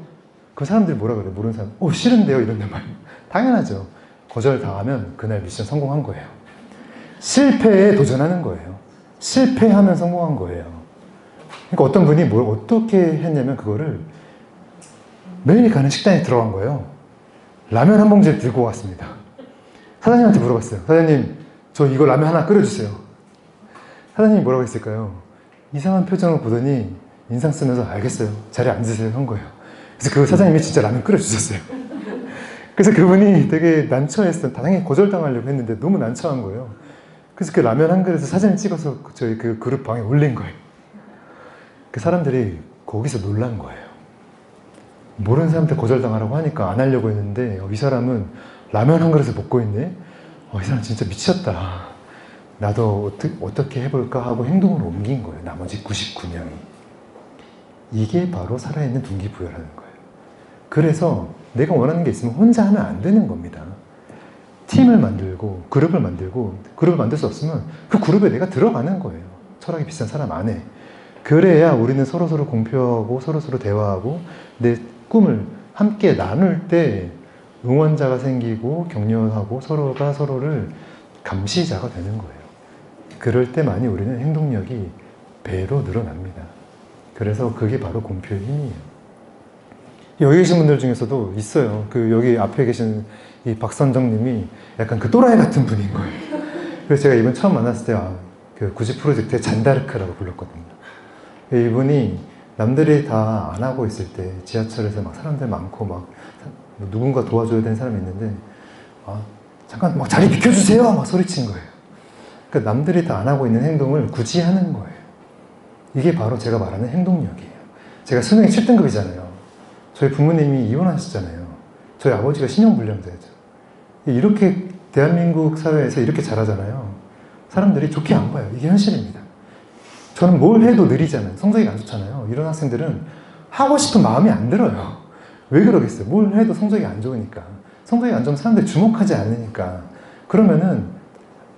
그 사람들이 뭐라 그래요? 모르는 사람. 싫은데요? 이런단 말이에요. 당연하죠. 거절당하면 그날 미션 성공한 거예요. 실패에 도전하는 거예요. 실패하면 성공한 거예요. 그러니까 어떤 분이 뭘 어떻게 했냐면 그거를 매일 가는 식당에 들어간 거예요. 라면 한 봉지를 들고 왔습니다. 사장님한테 물어봤어요. 사장님, 저 이거 라면 하나 끓여주세요. 사장님이 뭐라고 했을까요? 이상한 표정을 보더니 인상 쓰면서 알겠어요. 자리에 앉으세요 한 거예요. 그래서 그 사장님이 진짜 라면 끓여주셨어요. 그래서 그분이 되게 난처했어요. 당연히 거절당하려고 했는데 너무 난처한 거예요. 그래서 그 라면 한 그릇을 사진을 찍어서 저희 그 그룹 방에 올린 거예요. 그 사람들이 거기서 놀란 거예요. 모르는 사람한테 거절당하라고 하니까 안 하려고 했는데 이 사람은 라면 한 그릇을 먹고 있네? 이 사람 진짜 미쳤다. 나도 어떻게 해볼까 하고 행동으로 옮긴 거예요. 나머지 99명이. 이게 바로 살아있는 동기부여라는 거예요. 그래서 내가 원하는 게 있으면 혼자 하면 안 되는 겁니다. 팀을 만들고 그룹을 만들 수 없으면 그 그룹에 내가 들어가는 거예요. 철학이 비슷한 사람 안에. 그래야 우리는 서로서로 공표하고 서로서로 대화하고 내 꿈을 함께 나눌 때 응원자가 생기고 격려하고 서로가 서로를 감시자가 되는 거예요. 그럴 때만이 우리는 행동력이 배로 늘어납니다. 그래서 그게 바로 공표의 힘이에요. 여기 계신 분들 중에서도 있어요. 여기 앞에 계신 이 박선정 님이 약간 그 또라이 같은 분인 거예요. 그래서 제가 이분 처음 만났을 때 그 구직 프로젝트의 잔다르크라고 불렀거든요. 이분이 남들이 다 안 하고 있을 때 지하철에서 막 사람들 많고 막 누군가 도와줘야 되는 사람이 있는데 잠깐 막 자리 비켜주세요 막 소리친 거예요. 그러니까 남들이 다 안 하고 있는 행동을 굳이 하는 거예요. 이게 바로 제가 말하는 행동력이에요. 제가 수능이 7등급이잖아요. 저희 부모님이 이혼하셨잖아요. 저희 아버지가 신용불량자였죠. 이렇게 대한민국 사회에서 이렇게 잘하잖아요. 사람들이 좋게 안 봐요. 이게 현실입니다. 저는 뭘 해도 느리잖아요. 성적이 안 좋잖아요. 이런 학생들은 하고 싶은 마음이 안 들어요. 왜 그러겠어요? 뭘 해도 성적이 안 좋으니까. 성적이 안 좋으면 사람들이 주목하지 않으니까. 그러면은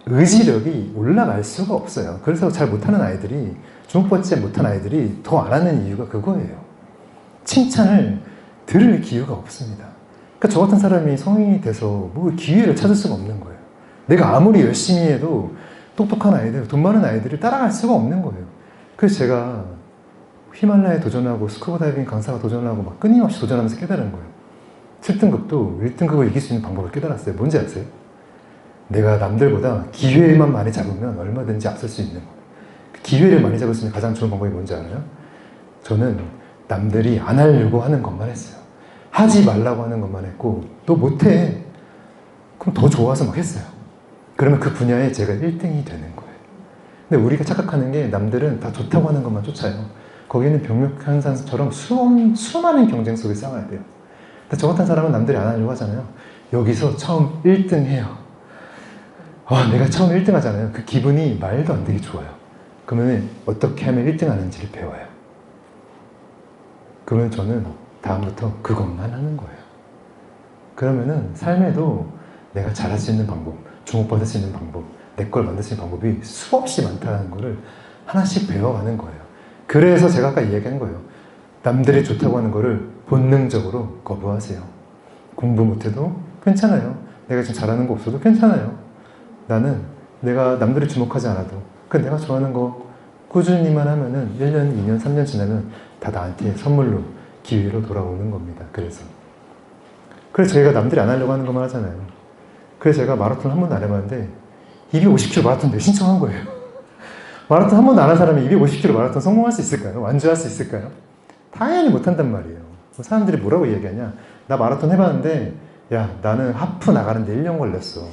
의지력이 올라갈 수가 없어요. 그래서 잘 못하는 아이들이, 주목받지 못한 아이들이 더 안 하는 이유가 그거예요. 칭찬을 들을 기회가 없습니다. 그러니까 저 같은 사람이 성인이 돼서 뭐 기회를 찾을 수가 없는 거예요. 내가 아무리 열심히 해도 똑똑한 아이들, 돈 많은 아이들이 따라갈 수가 없는 거예요. 그래서 제가 히말라야에 도전하고 스쿠버 다이빙 강사가 도전하고 막 끊임없이 도전하면서 깨달은 거예요. 7등급도 1등급을 이길 수 있는 방법을 깨달았어요. 뭔지 아세요? 내가 남들보다 기회만 많이 잡으면 얼마든지 앞설 수 있는 거예요. 기회를 많이 잡을 수 있는 가장 좋은 방법이 뭔지 알아요? 저는 남들이 안 하려고 하는 것만 했어요. 하지 말라고 하는 것만 했고 너 못해. 그럼 더 좋아서 막 했어요. 그러면 그 분야에 제가 1등이 되는 거예요. 근데 우리가 착각하는 게 남들은 다 좋다고 하는 것만 쫓아요. 거기는 병력현상처럼 수많은 경쟁 속에 싸워야 돼요. 근데 저 같은 사람은 남들이 안 하려고 하잖아요. 여기서 처음 1등 해요. 내가 처음 1등 하잖아요. 그 기분이 말도 안 되게 좋아요. 그러면 어떻게 하면 1등 하는지를 배워요. 그러면 저는 다음부터 그것만 하는 거예요. 그러면은 삶에도 내가 잘할 수 있는 방법, 주목받을 수 있는 방법, 내 걸 만들 수 있는 방법이 수없이 많다는 거를 하나씩 배워가는 거예요. 그래서 제가 아까 이야기한 거예요. 남들이 좋다고 하는 거를 본능적으로 거부하세요. 공부 못해도 괜찮아요. 내가 지금 잘하는 거 없어도 괜찮아요. 나는 내가 남들이 주목하지 않아도 내가 좋아하는 거 꾸준히만 하면은 1년, 2년, 3년 지나면 다 나한테 선물로 기회로 돌아오는 겁니다. 그래서 저희가 남들이 안 하려고 하는 것만 하잖아요. 그래서 제가 마라톤 한 번도 안 해봤는데 250km 마라톤 내가 신청한 거예요. 마라톤 한 번도 안 한 사람이 250km 마라톤 성공할 수 있을까요? 완주할 수 있을까요? 당연히 못한단 말이에요. 사람들이 뭐라고 얘기하냐? 나 마라톤 해봤는데 야 나는 하프 나가는데 1년 걸렸어.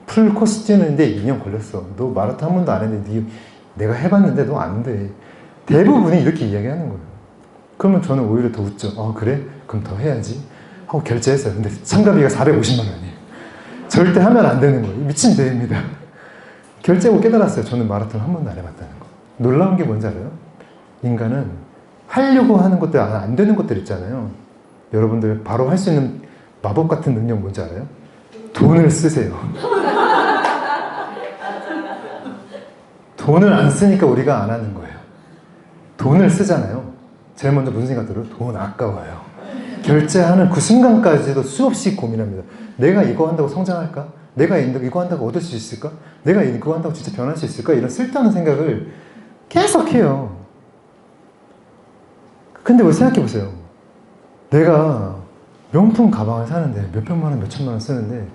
풀 코스 뛰는데 2년 걸렸어. 너 마라톤 한 번도 안 했는데 내가 해봤는데 너 안 돼. 대부분이 이렇게 이야기하는 거예요. 그러면 저는 오히려 더 웃죠. 그래? 그럼 더 해야지 하고 결제했어요. 근데 참가비가 450만 원이에요. 절대 하면 안 되는 거예요. 미친 대회입니다. 결제하고 깨달았어요. 저는 마라톤 한 번도 안 해봤다는 거. 놀라운 게 뭔지 알아요? 인간은 하려고 하는 것들, 안 되는 것들 있잖아요. 여러분들 바로 할 수 있는 마법 같은 능력 뭔지 알아요? 돈을 쓰세요. 돈을 안 쓰니까 우리가 안 하는 거예요. 돈을 쓰잖아요. 제일 먼저 무슨 생각 들어요? 돈 아까워요. 결제하는 그 순간까지도 수없이 고민합니다. 내가 이거 한다고 성장할까? 내가 이거 한다고 얻을 수 있을까? 내가 이거 한다고 진짜 변할 수 있을까? 이런 쓸데없는 생각을 계속 해요. 근데 왜 생각해보세요. 내가 명품 가방을 사는데 몇백만 원, 몇천만 원 쓰는데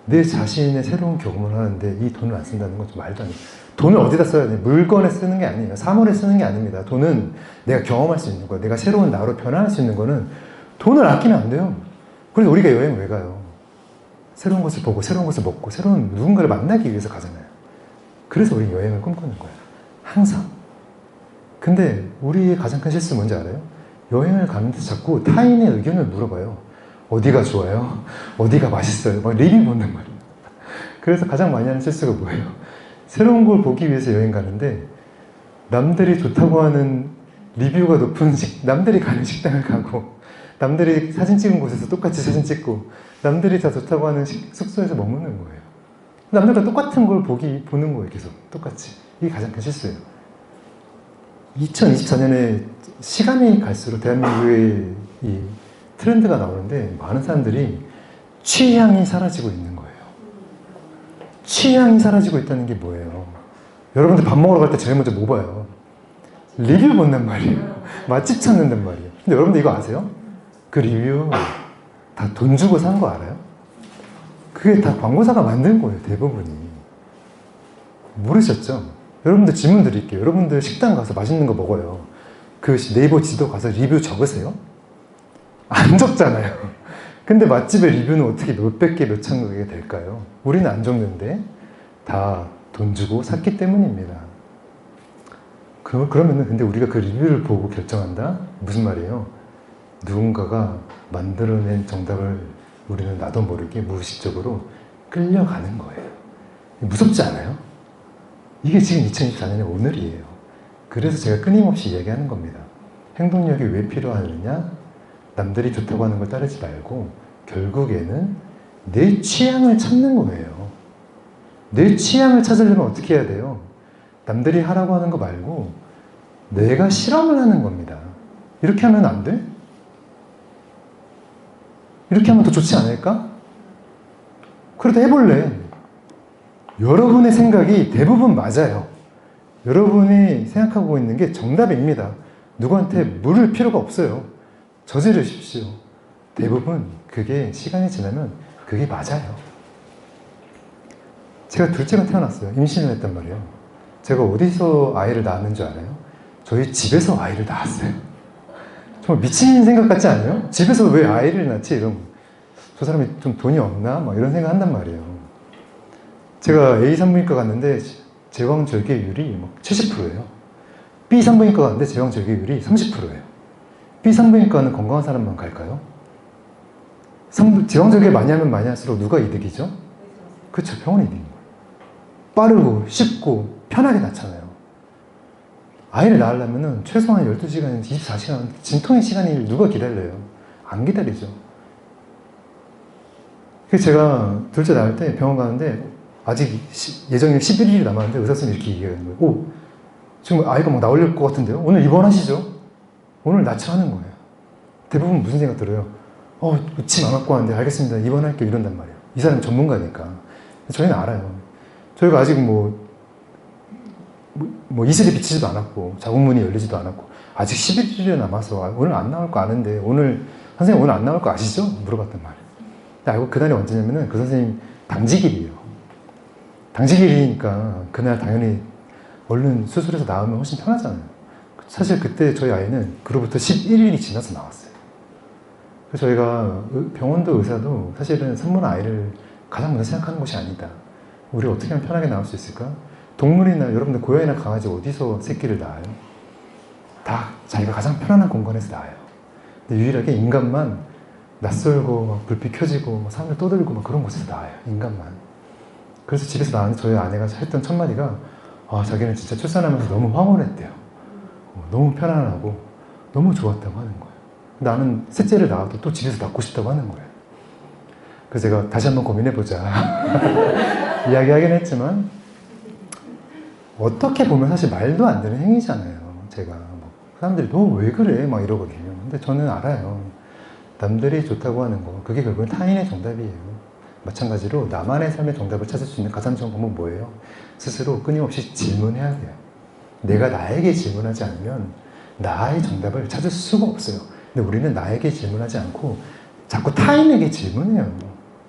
내 자신의 새로운 경험을 하는데 이 돈을 안 쓴다는 건 좀 말도 안 돼요. 돈을 어디다 써야 돼? 물건에 쓰는 게 아니에요. 사물에 쓰는 게 아닙니다. 돈은 내가 경험할 수 있는 거야. 내가 새로운 나로 변화할 수 있는 거는 돈을 아끼면 안 돼요. 그래서 우리가 여행 왜 가요? 새로운 것을 보고 새로운 것을 먹고 새로운 누군가를 만나기 위해서 가잖아요. 그래서 우리 여행을 꿈꾸는 거예요. 항상. 근데 우리의 가장 큰 실수 뭔지 알아요? 여행을 가는데 자꾸 타인의 의견을 물어봐요. 어디가 좋아요? 어디가 맛있어요? 막 리뷰 묻는 말이에요. 그래서 가장 많이 하는 실수가 뭐예요? 새로운 걸 보기 위해서 여행 가는데 남들이 좋다고 하는 리뷰가 높은 남들이 가는 식당을 가고 남들이 사진 찍은 곳에서 똑같이 사진 찍고 남들이 다 좋다고 하는 숙소에서 머무는 거예요. 남들과 똑같은 걸 보는 거예요. 계속 똑같이. 이게 가장 큰 실수예요. 2024년에 시간이 갈수록 대한민국의 이 트렌드가 나오는데 많은 사람들이 취향이 사라지고 있는 거예요. 취향이 사라지고 있다는 게 뭐예요? 여러분들 밥 먹으러 갈 때 제일 먼저 뭐 봐요? 리뷰 본단 말이에요. 맛집 찾는단 말이에요. 근데 여러분들 이거 아세요? 그 리뷰 다 돈 주고 산 거 알아요? 그게 다 광고사가 만든 거예요. 대부분이. 모르셨죠? 여러분들 질문 드릴게요. 여러분들 식당 가서 맛있는 거 먹어요. 그 네이버 지도 가서 리뷰 적으세요? 안 적잖아요. 근데 맛집의 리뷰는 어떻게 몇백 개, 몇천 개가 될까요? 우리는 안 적는데 다 돈 주고 샀기 때문입니다. 그러면은 근데 우리가 그 리뷰를 보고 결정한다? 무슨 말이에요? 누군가가 만들어낸 정답을 우리는 나도 모르게 무의식적으로 끌려가는 거예요. 무섭지 않아요? 이게 지금 2024년의 오늘이에요. 그래서 제가 끊임없이 얘기하는 겁니다. 행동력이 왜 필요하느냐? 남들이 좋다고 하는 걸 따르지 말고 결국에는 내 취향을 찾는 거예요. 내 취향을 찾으려면 어떻게 해야 돼요? 남들이 하라고 하는 거 말고 내가 실험을 하는 겁니다. 이렇게 하면 안 돼? 이렇게 하면 더 좋지 않을까? 그래도 해볼래. 여러분의 생각이 대부분 맞아요. 여러분이 생각하고 있는 게 정답입니다. 누구한테 물을 필요가 없어요. 저지르십시오. 대부분 그게 시간이 지나면 그게 맞아요. 제가 둘째가 태어났어요. 임신을 했단 말이에요. 제가 어디서 아이를 낳았는 줄 알아요? 저희 집에서 아이를 낳았어요. 정말 미친 생각 같지 않아요? 집에서 왜 아이를 낳지? 이런 저 사람이 좀 돈이 없나? 막 이런 생각 한단 말이에요. 제가 A 산부인과 갔는데 제왕절개율이 70%예요. B 산부인과 갔는데 제왕절개율이 30%예요. B 산부인과는 건강한 사람만 갈까요? 제왕절개 많이 하면 많이 할수록 누가 이득이죠? 그렇죠. 병원이 이득인 거예요. 빠르고 쉽고 편하게 낳잖아요. 아이를 낳으려면 최소한 12시간, 24시간 진통의 시간이 누가 기다려요? 안 기다리죠. 그래서 제가 둘째 낳을 때 병원 가는데 아직 예정일 11일이 남았는데 의사 선생님이 이렇게 얘기하는 거예요. 오, 지금 아이가 막 나올 것 같은데요? 오늘 입원하시죠? 오늘 나출하는 거예요. 대부분 무슨 생각 들어요? 침 안 갖고 왔는데 알겠습니다. 입원할게요. 이런단 말이에요. 이 사람은 전문가니까. 저희는 알아요. 저희가 아직 이슬이 비치지도 않았고 자궁문이 열리지도 않았고 아직 11일이 남아서 오늘 안 나올 거 아는데 선생님 오늘 안 나올 거 아시죠? 물어봤단 말이에요. 근데 알고 그날이 언제냐면은 그 선생님 당직일이에요. 당직일이니까 그날 당연히 얼른 수술해서 나오면 훨씬 편하잖아요. 사실 그때 저희 아이는 그로부터 11일이 지나서 나왔어요. 그래서 저희가 병원도 의사도 사실은 산모나 아이를 가장 먼저 생각하는 곳이 아니다. 우리 어떻게 하면 편하게 나올 수 있을까? 동물이나 여러분들 고양이나 강아지 어디서 새끼를 낳아요? 다 자기가 가장 편안한 공간에서 낳아요. 근데 유일하게 인간만 낯설고 막 불빛 켜지고 막 사람들 떠들고 막 그런 곳에서 낳아요. 인간만. 그래서 집에서 낳은 저희 아내가 했던 첫 마디가 자기는 진짜 출산하면서 너무 황홀했대요. 너무 편안하고 너무 좋았다고 하는 거예요. 나는 셋째를 낳아도 또 집에서 낳고 싶다고 하는 거예요. 그래서 제가 다시 한번 고민해보자 이야기하긴 했지만 어떻게 보면 사실 말도 안 되는 행위잖아요. 제가 사람들이 너 왜 그래? 막 이러거든요. 근데 저는 알아요. 남들이 좋다고 하는 거, 그게 결국은 타인의 정답이에요. 마찬가지로 나만의 삶의 정답을 찾을 수 있는 가장 좋은 방법은 뭐예요? 스스로 끊임없이 질문해야 돼요. 내가 나에게 질문하지 않으면 나의 정답을 찾을 수가 없어요. 근데 우리는 나에게 질문하지 않고 자꾸 타인에게 질문해요.